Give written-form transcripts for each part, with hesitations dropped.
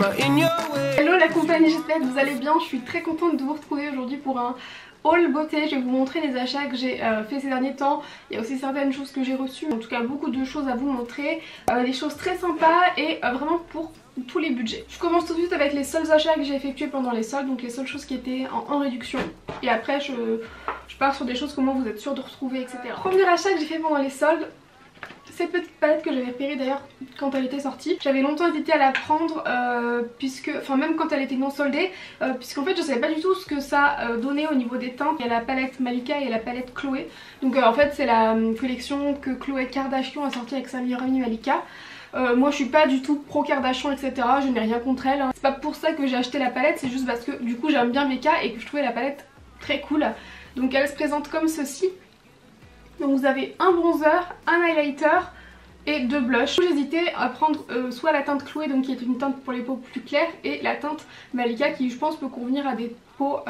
Hello la compagnie, j'espère que vous allez bien. Je suis très contente de vous retrouver aujourd'hui pour un haul beauté. Je vais vous montrer les achats que j'ai fait ces derniers temps. Il y a aussi certaines choses que j'ai reçues, en tout cas beaucoup de choses à vous montrer. Des choses très sympas et vraiment pour tous les budgets. Je commence tout de suite avec les seuls achats que j'ai effectués pendant les soldes, donc les seules choses qui étaient en réduction. Et après je pars sur des choses comment vous êtes sûr de retrouver, etc. Premier achat que j'ai fait pendant les soldes, cette petite palette que j'avais repérée d'ailleurs quand elle était sortie. J'avais longtemps hésité à la prendre même quand elle était non soldée, puisqu'en fait je savais pas du tout ce que ça donnait au niveau des teintes. Il y a la palette Malika et la palette Chloé. Donc en fait c'est la collection que Khloé Kardashian a sortie avec sa meilleure amie Malika. Moi je suis pas du tout pro Kardashian, etc. Je n'ai rien contre elle. C'est pas pour ça que j'ai acheté la palette, c'est juste parce que du coup j'aime bien Meka et que je trouvais la palette très cool. Donc elle se présente comme ceci. Donc vous avez un bronzer, un highlighter et deux blushs. J'hésitais à prendre soit la teinte Chloé, donc qui est une teinte pour les peaux plus claires, et la teinte Malika qui je pense peut convenir à des peaux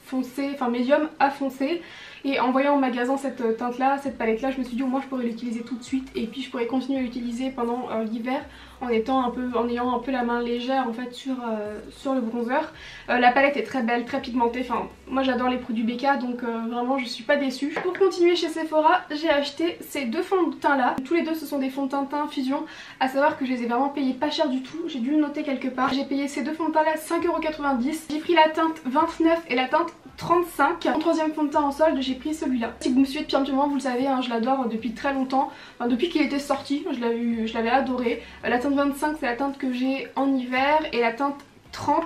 foncées, enfin médium à foncé. Et en voyant au magasin cette teinte là, cette palette là, je me suis dit au moins je pourrais l'utiliser tout de suite et puis je pourrais continuer à l'utiliser pendant l'hiver en ayant un peu la main légère en fait sur le bronzer. La palette est très belle, très pigmentée, enfin moi j'adore les produits Becca donc vraiment je suis pas déçue. Pour continuer chez Sephora, j'ai acheté ces deux fonds de teint là. Tous les deux ce sont des fonds de teint fusion, à savoir que je les ai vraiment payés pas cher du tout, j'ai dû le noter quelque part. J'ai payé ces deux fonds de teint là 5,90 €. J'ai pris la teinte 29 et la teinte 35. Mon troisième fond de teint en solde, j'ai pris celui-là. Si vous me suivez depuis un petit moment, vous le savez, hein, je l'adore depuis très longtemps. Enfin, depuis qu'il était sorti, je l'avais adoré. La teinte 25 c'est la teinte que j'ai en hiver et la teinte 30.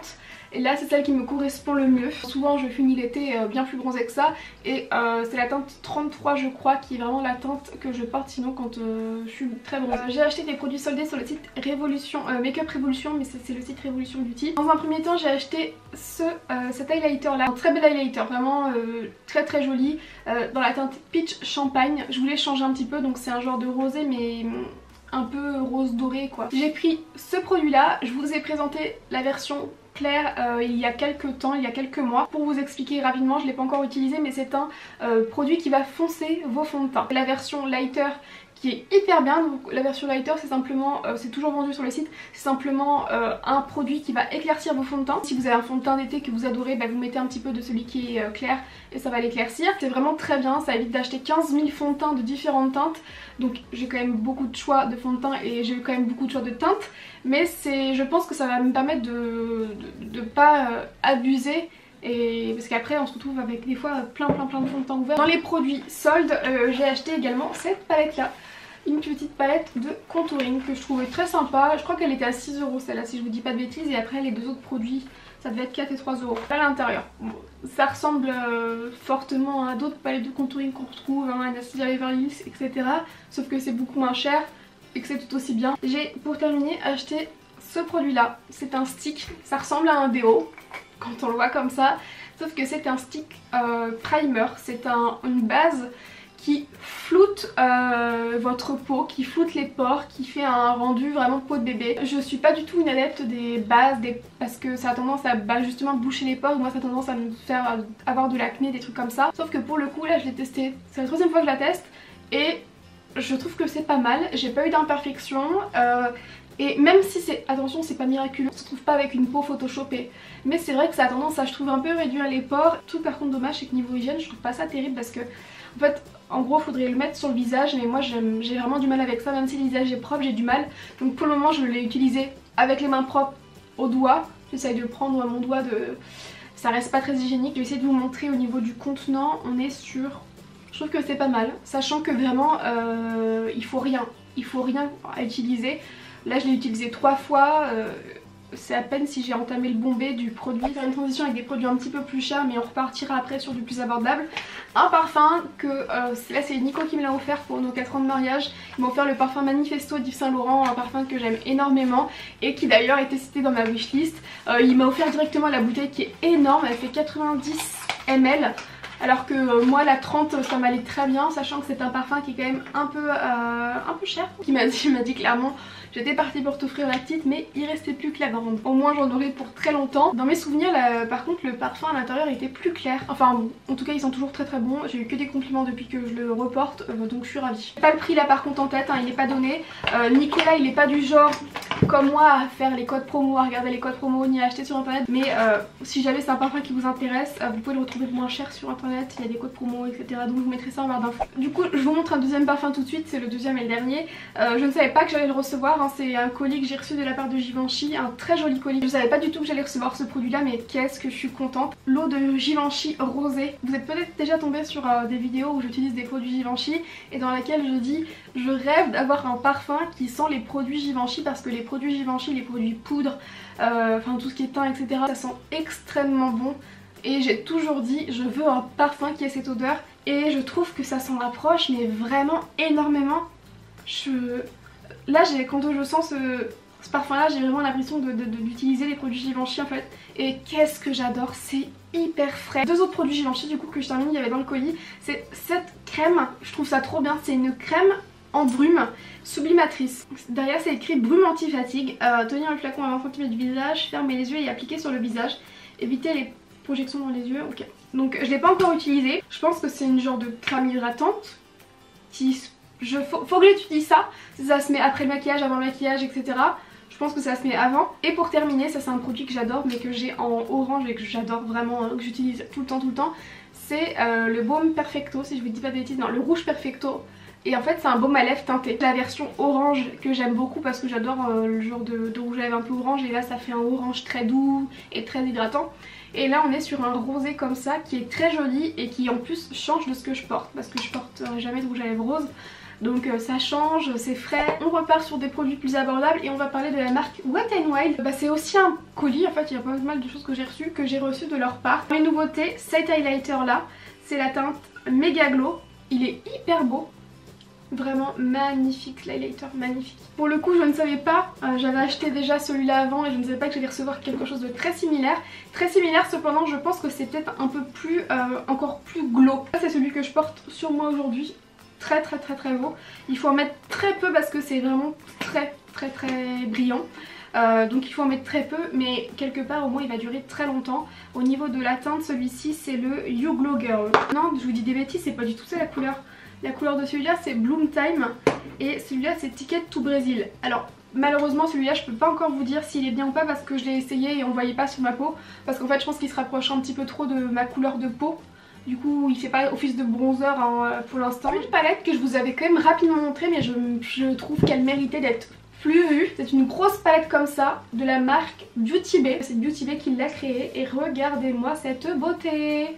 Et là c'est celle qui me correspond le mieux. Souvent je finis l'été bien plus bronzée que ça. Et c'est la teinte 33 je crois qui est vraiment la teinte que je porte sinon quand je suis très bronzée. J'ai acheté des produits soldés sur le site Révolution, Make Up Révolution, mais c'est le site Révolution Beauty. Dans un premier temps j'ai acheté cet highlighter là. Un très bel highlighter, vraiment très très joli. Dans la teinte Peach Champagne. Je voulais changer un petit peu donc c'est un genre de rosé mais un peu rose doré quoi. J'ai pris ce produit là, je vous ai présenté la version claire il y a quelques temps, il y a quelques mois. Pour vous expliquer rapidement, je ne l'ai pas encore utilisé mais c'est un produit qui va foncer vos fonds de teint. La version lighter qui est hyper bien, donc la version lighter c'est simplement, c'est toujours vendu sur le site, c'est simplement un produit qui va éclaircir vos fonds de teint. Si vous avez un fond de teint d'été que vous adorez, bah, vous mettez un petit peu de celui qui est clair et ça va l'éclaircir. C'est vraiment très bien, ça évite d'acheter 15 000 fonds de teint de différentes teintes. Donc j'ai quand même beaucoup de choix de fonds de teint et j'ai quand même beaucoup de choix de teintes. Mais je pense que ça va me permettre de pas abuser. Et parce qu'après on se retrouve avec des fois plein de fonds de teint ouverts. Dans les produits soldes, j'ai acheté également cette palette là. Une petite palette de contouring que je trouvais très sympa. Je crois qu'elle était à 6 € celle-là si je vous dis pas de bêtises. Et après les deux autres produits ça devait être 4 et 3 €. À l'intérieur, bon, ça ressemble fortement à d'autres palettes de contouring qu'on retrouve, hein, Anastasia Beverly Hills, etc. Sauf que c'est beaucoup moins cher et que c'est tout aussi bien. J'ai pour terminer acheté ce produit là. C'est un stick, ça ressemble à un déo quand on le voit comme ça. Sauf que c'est un stick primer, c'est une base qui floute votre peau, qui floute les pores, qui fait un rendu vraiment peau de bébé. Je suis pas du tout une adepte des bases, parce que ça a tendance à justement boucher les pores. Moi ça a tendance à me faire avoir de l'acné, des trucs comme ça. Sauf que pour le coup là je l'ai testé, c'est la troisième fois que je la teste et je trouve que c'est pas mal. J'ai pas eu d'imperfection. Et même si c'est, attention c'est pas miraculeux, on se trouve pas avec une peau photoshopée. Mais c'est vrai que ça a tendance à, je trouve, un peu réduire les pores. Tout par contre dommage c'est que niveau hygiène je trouve pas ça terrible parce que en fait en gros faudrait le mettre sur le visage mais moi j'ai vraiment du mal avec ça. Même si le visage est propre j'ai du mal. Donc pour le moment je l'ai utilisé avec les mains propres au doigt. J'essaye de prendre mon doigt ça reste pas très hygiénique. Je vais essayer de vous montrer au niveau du contenant. On est sur, je trouve que c'est pas mal. Sachant que vraiment il faut rien à utiliser. Là je l'ai utilisé 3 fois, c'est à peine si j'ai entamé le bombé du produit. Faire une transition avec des produits un petit peu plus chers mais on repartira après sur du plus abordable. Un parfum que, là c'est Nico qui me l'a offert pour nos 4 ans de mariage. Il m'a offert le parfum Manifesto d'Yves Saint Laurent, un parfum que j'aime énormément et qui d'ailleurs était cité dans ma wishlist. Il m'a offert directement la bouteille qui est énorme, elle fait 90 ml. Alors que moi la 30 ça m'allait très bien, sachant que c'est un parfum qui est quand même un peu cher. Il m'a dit clairement J'étais partie pour t'offrir la petite mais il restait plus que la grande. Au moins j'en aurai pour très longtemps. Dans mes souvenirs là, par contre le parfum à l'intérieur était plus clair. Enfin bon, en tout cas ils sont toujours très très bons. J'ai eu que des compliments depuis que je le reporte, donc je suis ravie. Pas le prix là par contre en tête, hein, il n'est pas donné. Nicolas il est pas du genre comme moi à faire les codes promo, à regarder les codes promo ni à acheter sur internet. Mais si jamais c'est un parfum qui vous intéresse, vous pouvez le retrouver moins cher sur internet. Il y a des codes promo etc. Donc je vous mettrai ça en barre d'infos. Du coup je vous montre un deuxième parfum tout de suite, c'est le deuxième et le dernier. Je ne savais pas que j'allais le recevoir, hein. C'est un colis que j'ai reçu de la part de Givenchy, un très joli colis. Je savais pas du tout que j'allais recevoir ce produit là mais qu'est-ce que je suis contente. L'eau de Givenchy rosée. Vous êtes peut-être déjà tombé sur des vidéos où j'utilise des produits Givenchy et dans laquelle je dis je rêve d'avoir un parfum qui sent les produits Givenchy parce que les produits Givenchy, les produits poudre, enfin tout ce qui est teint etc, ça sent extrêmement bon. Et j'ai toujours dit je veux un parfum qui ait cette odeur et je trouve que ça s'en rapproche mais vraiment énormément. Là quand je sens ce parfum là j'ai vraiment l'impression d'utiliser les produits Givenchy en fait. Et qu'est-ce que j'adore, c'est hyper frais. Deux autres produits Givenchy du coup que je termine, il y avait dans le colis, c'est cette crème, je trouve ça trop bien, c'est une crème en brume sublimatrice. Derrière c'est écrit brume anti-fatigue, tenir le flacon à 20 cm du visage, fermer les yeux et appliquer sur le visage, éviter les projections dans les yeux, ok. Donc je l'ai pas encore utilisé, je pense que c'est une genre de crème hydratante qui... faut que j'utilise ça, ça se met après le maquillage, avant le maquillage etc. Je pense que ça se met avant. Et pour terminer, ça c'est un produit que j'adore mais que j'ai en orange et que j'adore vraiment, hein, que j'utilise tout le temps. C'est le baume Perfecto, si je vous dis pas de bêtises, non, le rouge Perfecto. Et en fait c'est un baume à lèvres teinté. La version orange que j'aime beaucoup parce que j'adore le genre de rouge à lèvres un peu orange. Et là ça fait un orange très doux et très hydratant. Et là on est sur un rosé comme ça qui est très joli et qui en plus change de ce que je porte. Parce que je porte jamais de rouge à lèvres rose. Donc ça change, c'est frais. On repart sur des produits plus abordables et on va parler de la marque Wet n Wild. C'est aussi un colis, en fait il y a pas mal de choses que j'ai reçues de leur part. Une nouveauté, cet highlighter là, c'est la teinte Mega Glow. Il est hyper beau. Vraiment magnifique, l'highlighter, magnifique. Pour le coup je ne savais pas, j'avais acheté déjà celui-là avant et je ne savais pas que j'allais recevoir quelque chose de très similaire. Très similaire cependant, je pense que c'est peut-être un peu plus, encore plus glow. Ça c'est celui que je porte sur moi aujourd'hui. Très beau. Il faut en mettre très peu parce que c'est vraiment très brillant. Donc il faut en mettre très peu mais quelque part au moins il va durer très longtemps. Au niveau de la teinte, celui-ci c'est le You Glow Girl. Non, je vous dis des bêtises, c'est pas du tout ça la couleur. La couleur de celui-là c'est Bloom Time et celui-là c'est Ticket to Brazil. Alors malheureusement celui-là je peux pas encore vous dire s'il est bien ou pas parce que je l'ai essayé et on voyait pas sur ma peau. Parce qu'en fait je pense qu'il se rapproche un petit peu trop de ma couleur de peau. Du coup il fait pas office de bronzer hein, pour l'instant. Une palette que je vous avais quand même rapidement montrée mais je trouve qu'elle méritait d'être plus vue. C'est une grosse palette comme ça de la marque Beauty Bay. C'est Beauty Bay qui l'a créée et regardez-moi cette beauté.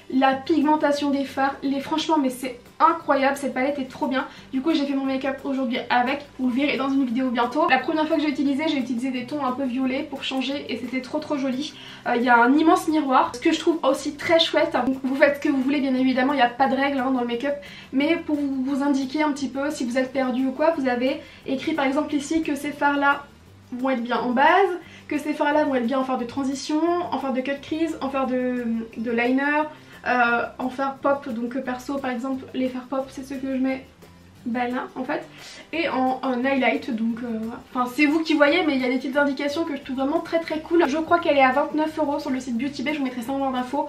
La pigmentation des fards, franchement mais c'est incroyable, cette palette est trop bien. Du coup j'ai fait mon make-up aujourd'hui avec, vous le verrez dans une vidéo bientôt. La première fois que j'ai utilisé des tons un peu violets pour changer et c'était trop joli. Il y a un immense miroir, ce que je trouve aussi très chouette. Donc vous faites ce que vous voulez bien évidemment, il n'y a pas de règles hein, dans le make-up. Mais pour vous indiquer un petit peu si vous êtes perdu ou quoi, vous avez écrit par exemple ici que ces fards là vont être bien en base, que ces fards là vont être bien en fard de transition, en fard de cut crease, en fard de liner, en fard pop. Donc perso par exemple les fards pop c'est ceux que je mets là en fait, et en highlight. Donc enfin c'est vous qui voyez mais il y a des petites indications que je trouve vraiment très cool. Je crois qu'elle est à 29 € sur le site Beauty Bay, je vous mettrai ça en barre d'infos.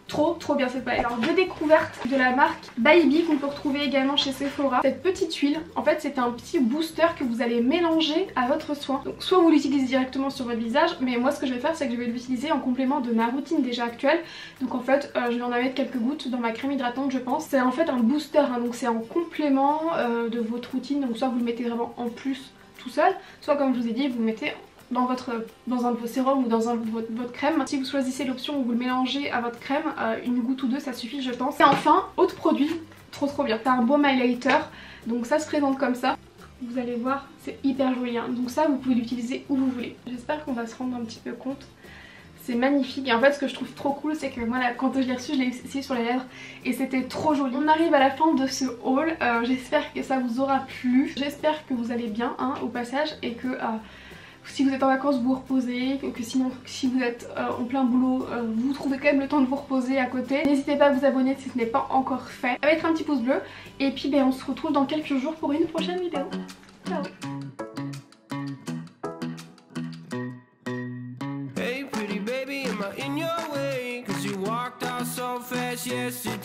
Trop bien cette palette. Alors de découverte de la marque Baby qu'on peut retrouver également chez Sephora. Cette petite huile, en fait c'est un petit booster que vous allez mélanger à votre soin. Donc soit vous l'utilisez directement sur votre visage, mais moi ce que je vais faire c'est que je vais l'utiliser en complément de ma routine déjà actuelle. Donc en fait je vais en mettre quelques gouttes dans ma crème hydratante je pense. C'est en fait un booster hein, donc c'est en complément de votre routine. Donc soit vous le mettez vraiment en plus tout seul, soit comme je vous ai dit vous le mettez dans un de vos sérums ou dans un de votre crème. Si vous choisissez l'option où vous le mélangez à votre crème, une goutte ou deux ça suffit je pense. Et enfin, autre produit, trop bien, c'est un baume highlighter. Donc ça se présente comme ça. Vous allez voir, c'est hyper joli hein. Donc ça vous pouvez l'utiliser où vous voulez. J'espère qu'on va se rendre un petit peu compte. C'est magnifique et en fait ce que je trouve trop cool c'est que moi là, quand je l'ai reçu je l'ai essayé sur les lèvres et c'était trop joli. On arrive à la fin de ce haul, j'espère que ça vous aura plu. J'espère que vous allez bien hein, au passage et que... si vous êtes en vacances vous vous reposez, que sinon si vous êtes en plein boulot vous trouvez quand même le temps de vous reposer à côté. N'hésitez pas à vous abonner si ce n'est pas encore fait, à mettre un petit pouce bleu et puis on se retrouve dans quelques jours pour une prochaine vidéo. Ciao. si